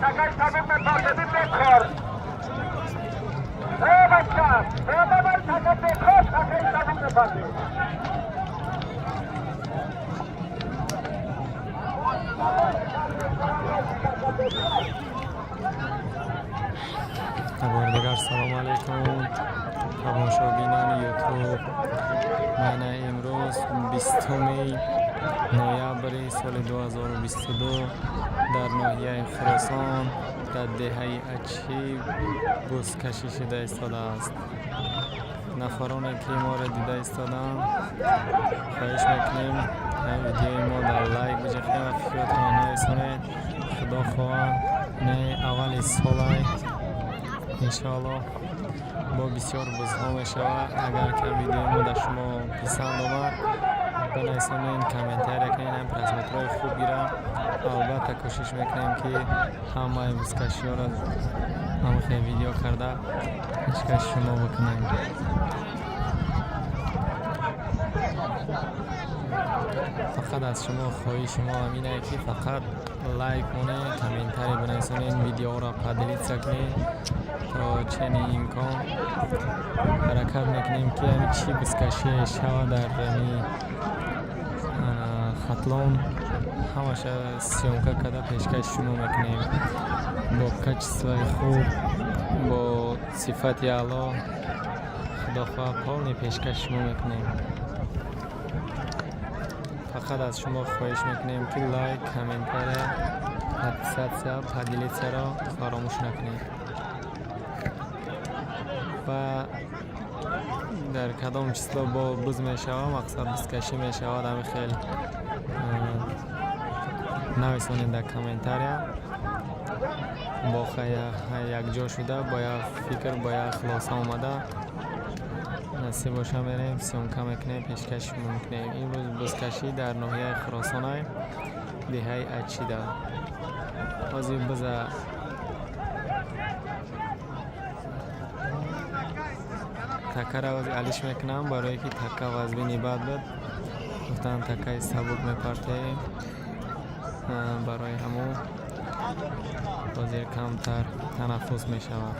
ঢাকায় সাবির में पहुंचे दिन देखर ए बच्चा ए बाबा ঢাকা देखो ঢাকায় साबिर में पहुंचे خبردار سلام علیکم تماشاگینان یوتیوب. من امروز 20 نوامبر سال 2022 در ناحیه خراسان در دهه اچی بزکشی شده ایستاده است. نفرانی که ما را دیده ایستادند خواهش میکنیم این ویدیوی ما در لایک بجهید و فکراتون نرسونید. خدا خواه نه اول سال انشاءالله با بسیار بزرگ می شود. اگر که ویدیو ما در شما پسند آمد بنویسید، کامنتر کنید، هم پرسمترهای خوب گیرم. البته کوشش میکنیم که همه بزکشی ها را هم خیلی ویدیو کرده پیشکش شما بکنیم. فقط از شما خواهش ما همینه که فقط لایک کنید، کامنتری بنویسید، ویدیو را پدیلیت کنید تا چنین امکان حرکت میکنیم که همین چی بزکشی شود در خطلان همش سیامکه کده پیشکش شما میکنیم با کچسوی خوب با صفت اعلی. خدا خواه پالنی پیشکش شما میکنیم. فقط از شما خواهش میکنیم که لایک، کامنتر، حدثت پدیلیت را فراموش نکنید و در کدام چیزا با بز می شود مقصد بزکشی می شود همه خیلی نویسونید در کامنتر. با یک جا شده با یک فکر با یک خلاصه آمده نصیب باشه میریم سیامکه میکنیم پیشکش میکنیم. این روز بزکشی در ناحیه خراسان دهه اچی ده از این بز تکه را علیش میکنم برای که تکه وزبینی بد بود. گفتم تکه سبک میپرتیم برای همون بازیر کمتر تنفس میشود.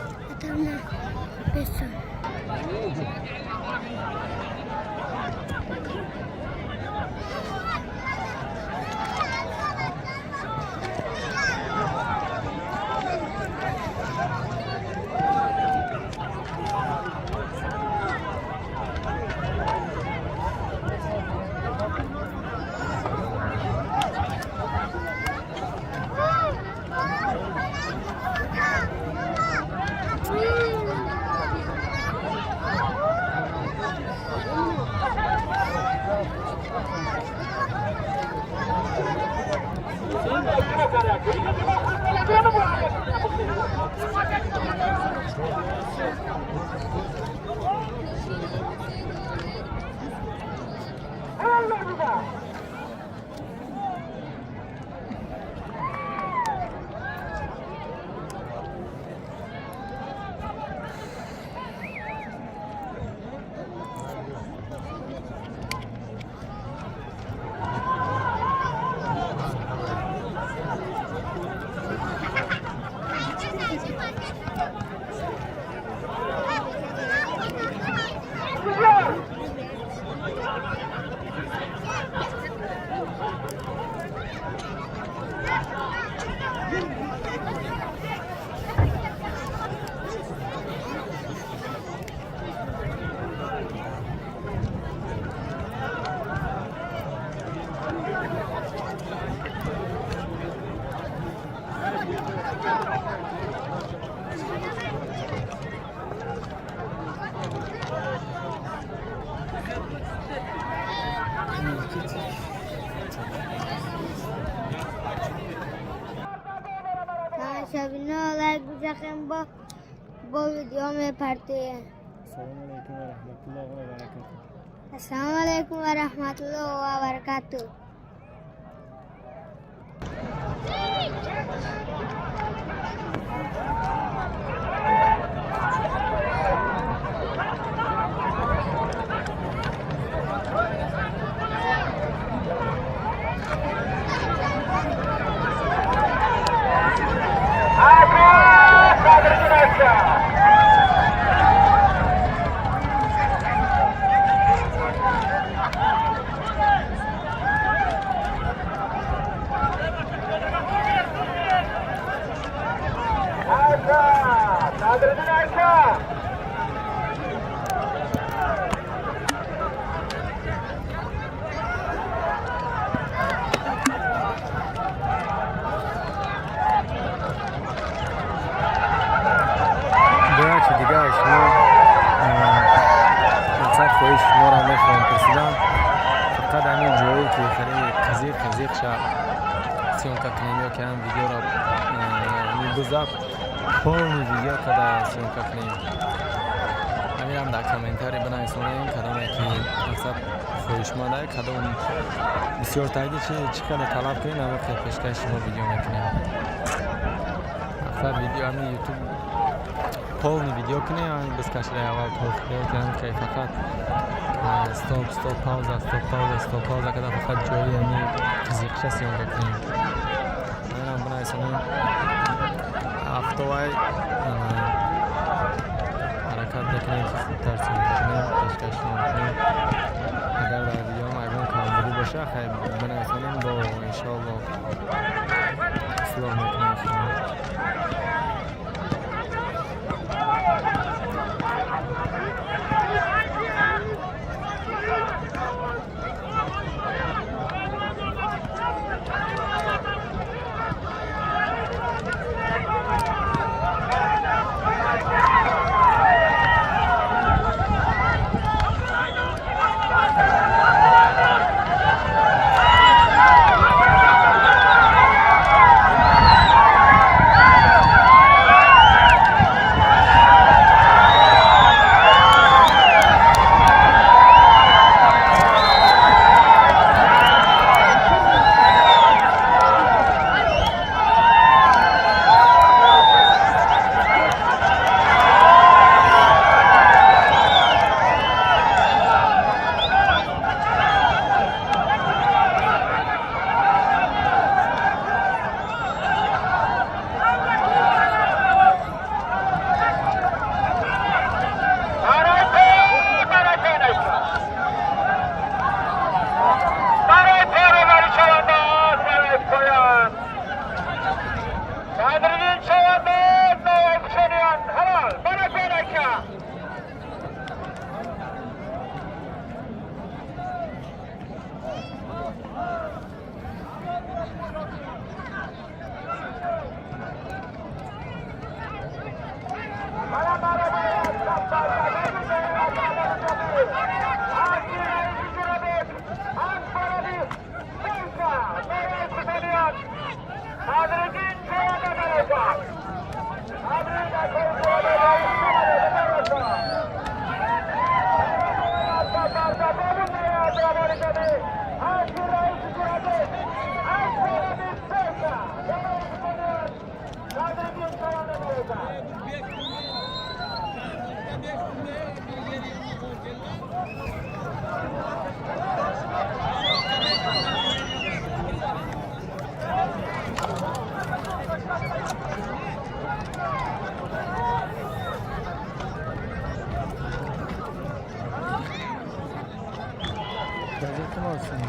شبینا لایک بزنیم با ویدیو میپرتیم. السلام علیکم و رحمت الله و برکاته. съемка кунем ёки ҳам видеоро гузар полни видео када съемка кунем. Ҳаминам дар комментарий бинависонем кадоме ки мақсад хоҳишманда кадом бисёртаги чӣ када талаб кунем ҳама пешкаш шумо видео мекунем. Мақсад видео ҳамин ютуб полни видео кунем ҳамин бискашидаи аввал толқиётиам ки фақат стоп пауза када фақат ҷои ҳамин қизиқша съемка кунем. ҳаминам бинависонем ҳафтовай ҳаракат мекунем ки хубтар съемка кунем пешкаш мекунем. агар дар видеом ягон камбудӣ боша хай бинависонем бо иншоалло ислоҳ мекунем шумо. Gazetim olsun.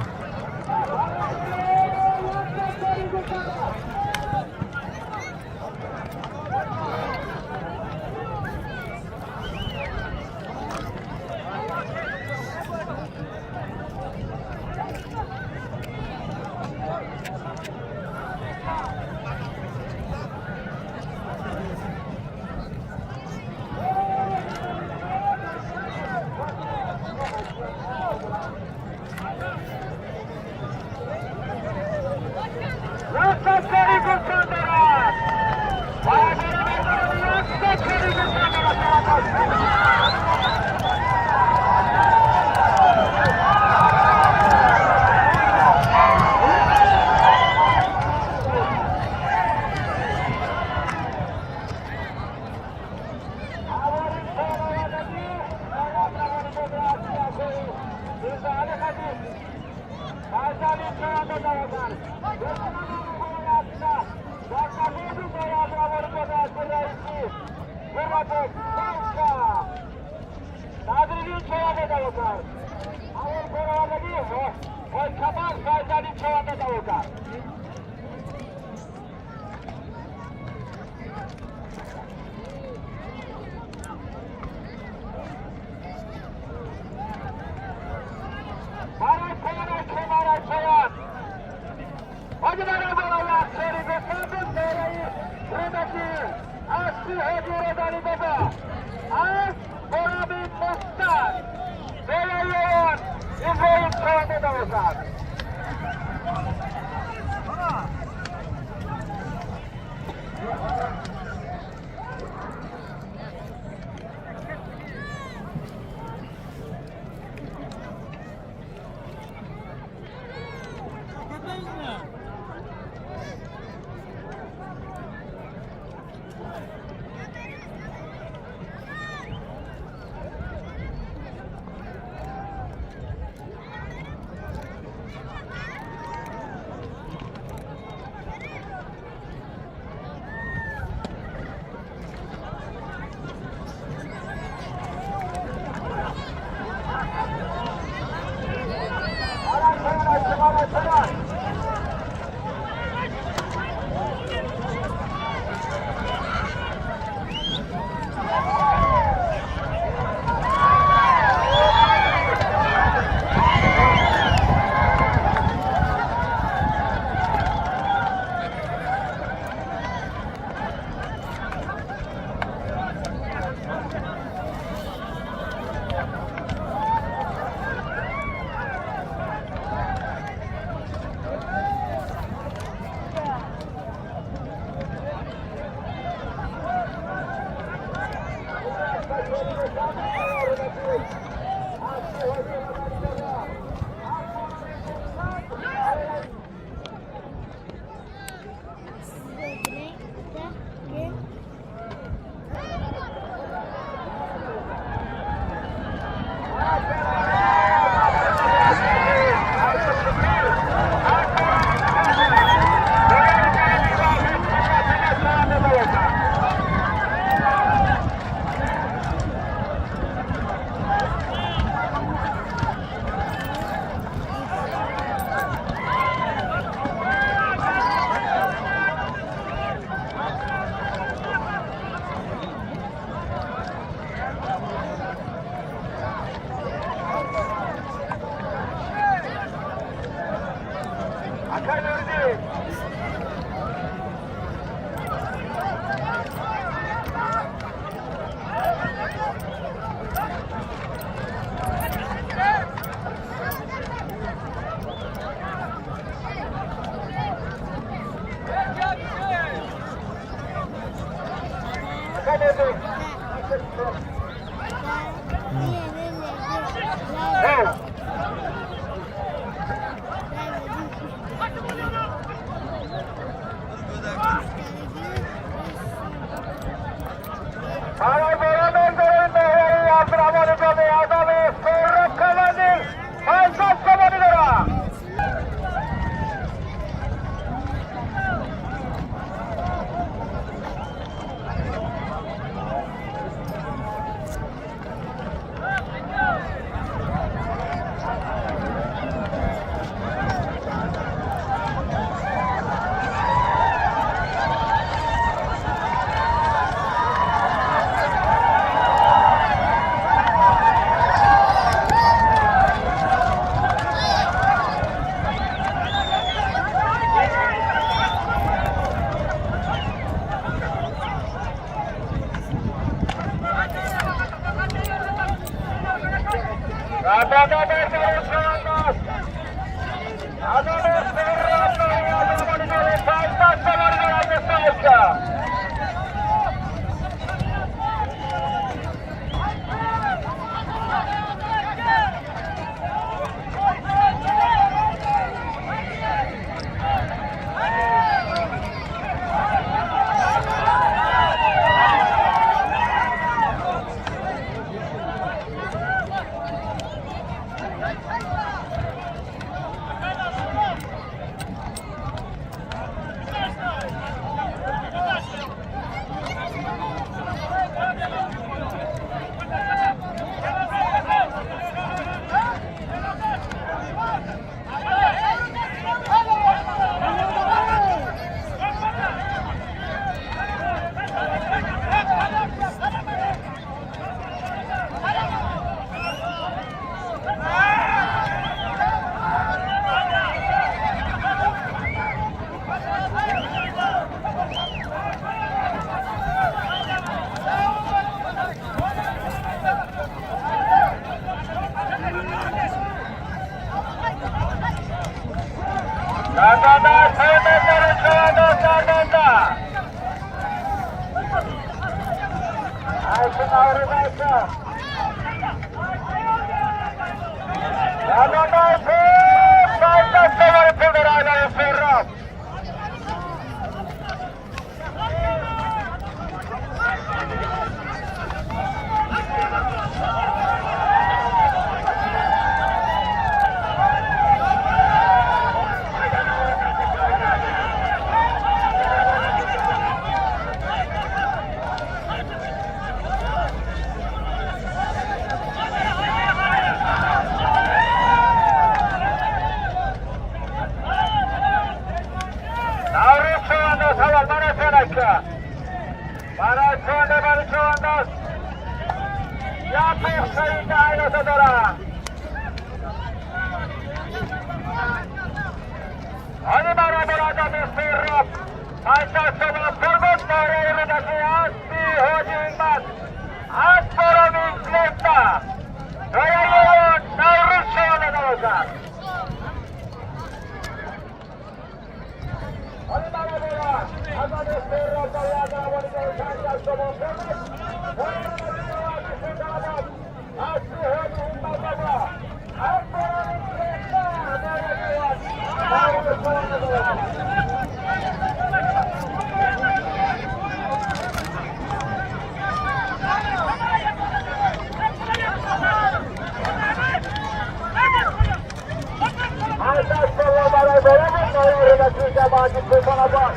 olacak.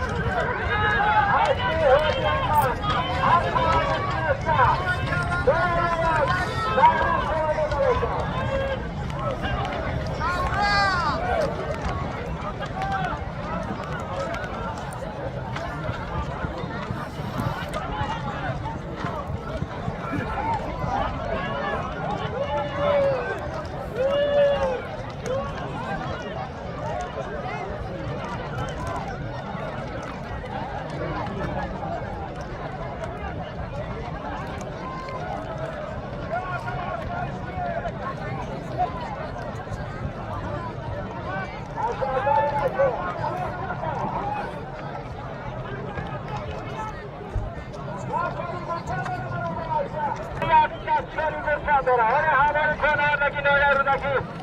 Haydi hocamlar. Arkadaşlar. Beraber. Davran sonuna olacak. Ahora, ahora, con ahora, aquí no hay